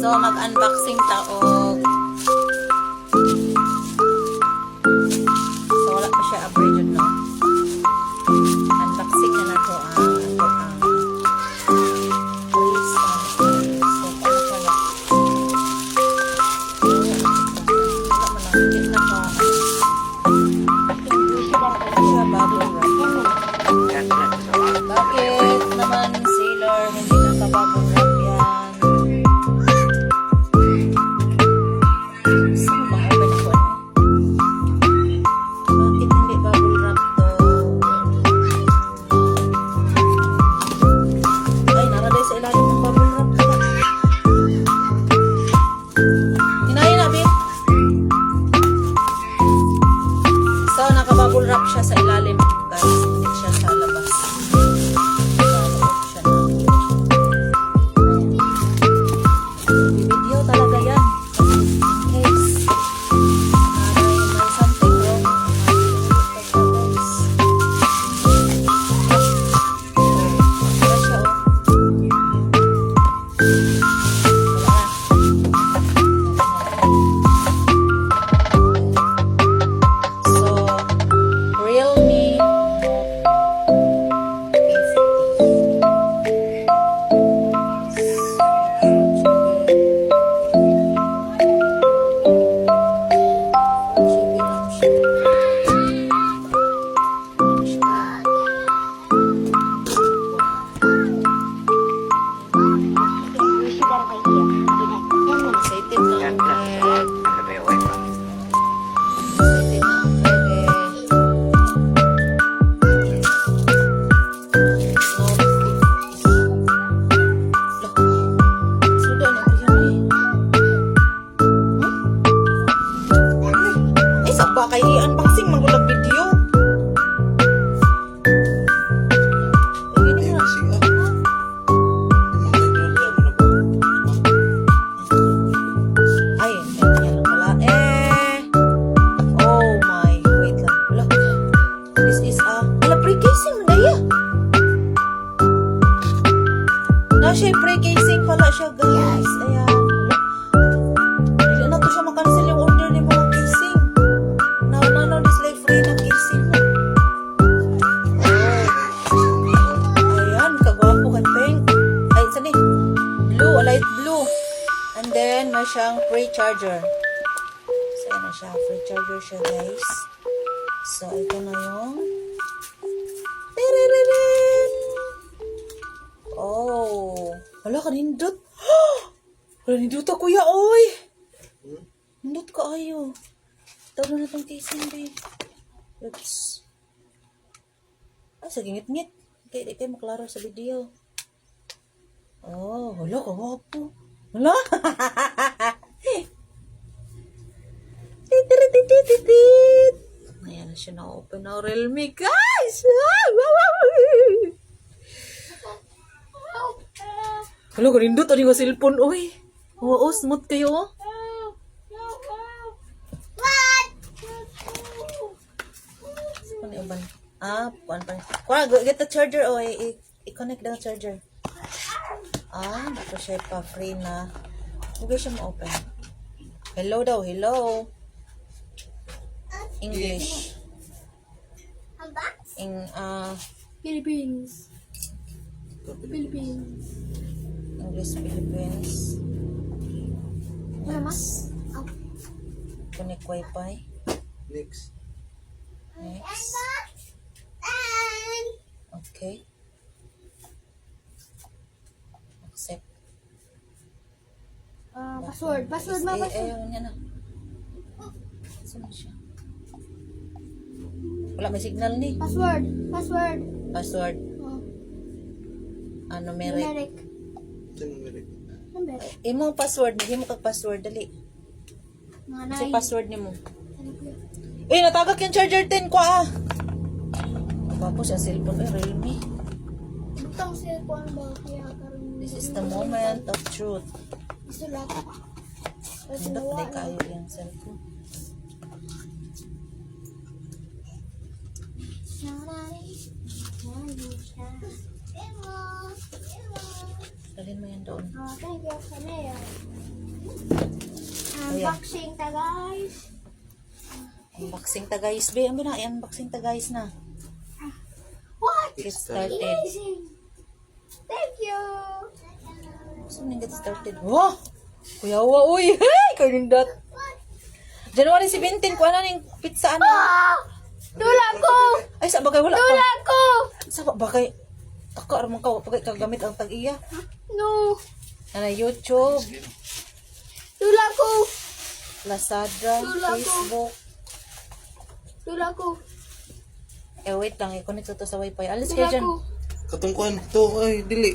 So, mag-unboxing taog. So, wala pa siya upgrade no? Unboxing na nato ang please. So, ano pala? Wala mo lang. Hindi na pa. Siya bubble wrap. Bakit naman, Sailor, hindi naka-bubble wrap yan? Saan bang open ko ano? Bakit hindi bubble wrap to? Ay, naraday sa ilalim ng bubble wrap to. Hinayin na, babe. So, naka-bubble wrap siya sa ilalim, guys. Hindi siya sa labas. Video talaga yan. In case may something wrong. Wala siya, oh. So, Realme Note 50. Excited na ang egg. Excited na ang bebe. Sudah na ko yan eh. Ay, sabba kay i-unboxing magulang video. Ay, gini na. Ay, yan lang pala. Oh my, wait lang. Wala. This is wala pre-casing na daya. Na siya pre-casing pala siya, guys. Ayan. Wala. Hindi na to siya makancel yung order ni mga casing. Now, this like free na casing. Oh. Ayan, kagwapo kay Pink. Ay, saan eh? Blue, a light blue. And then, may siyang free charger. So, ayan na siya. Free charger siya, guys. So, ito na yung... Tiririn! Oh. Wala ka nindot. Wala nindot ako, kuya, oy. Nindot ka ayo. Tawag na itong casing, babe. Oops. Ay, sa gingit-ngit. Kaya di kayo maklaro sa video. Oh, wala ka, wapo. Wala? Titirit. Ayan na siya na-open na Realme, guys! Wala ka nindot. Ano yung cellphone, oy? Oo, smooth kayo, oh. Ano yung ban? Get the charger, oh. I-connect the charger. Dito siya pa free na. Huwag siya ma-open. Hello daw, hello. English. Philippines. English, Philippines. Mama? Connect Wi-Fi. Next. Next. Okay. Accept. Password. Password, ma. Password. Ayaw niya na. Saan siya? Wala may signal ni. Password. Password. Password. Numeric. Numeric. Numeric. Number. Imo password. Hindi mo kag-password. Dali. Mga Kasi nine. password ni mo. Natagak yung charger 10 ko Tapos yung cellphone. Realme. Butang cellphone ba? Kaya karoon. This is the moment of truth. Gusto lahat. Kasi Hindi nawa. kayo yung cellphone. Dalhin mo yan doon. Thank you, Saneo. Ayan. Unboxing ta guys. Unboxing ta guys. Be, ang bina, unboxing ta guys na. What? Get started. Amazing. Thank you. So, get started. Wow! Kuyawa, uy! Hey! Kanindot. January 17, kuha na ng pizza, ano? Ah! Tula ko! Ay, sa bagay, wala Tula pa. ko! Sa bagay, kakaroon ka, pagay kagamit ang tag-iya. No. Ano, YouTube, Tula ko! Lazada, Wala ko. Facebook. Tula ko! Wait lang, i-connect ko to sa wifi. Alis Tula kayo dyan. ko! Katungkuan. To, ay, dili.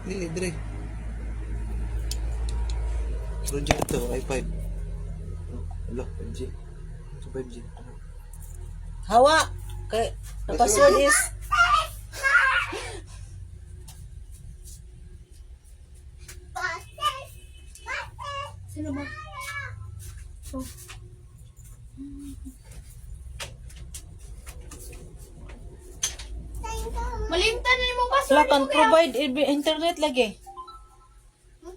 Dili, dire. Project to, i5. Ala, 5G. So, 5G. Hawa! Kay, the password is... Sino ba? Oh. Malimtan na mo password Wala kang provide internet lagi.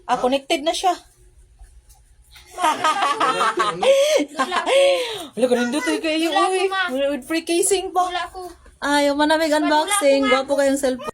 Ah, connected na siya. Wala ko nindot kayo. Wala ko, Uy, ma. with free casing pa. Tula ko! Ayaw manamig unboxing. Gwapo kayong cellphone.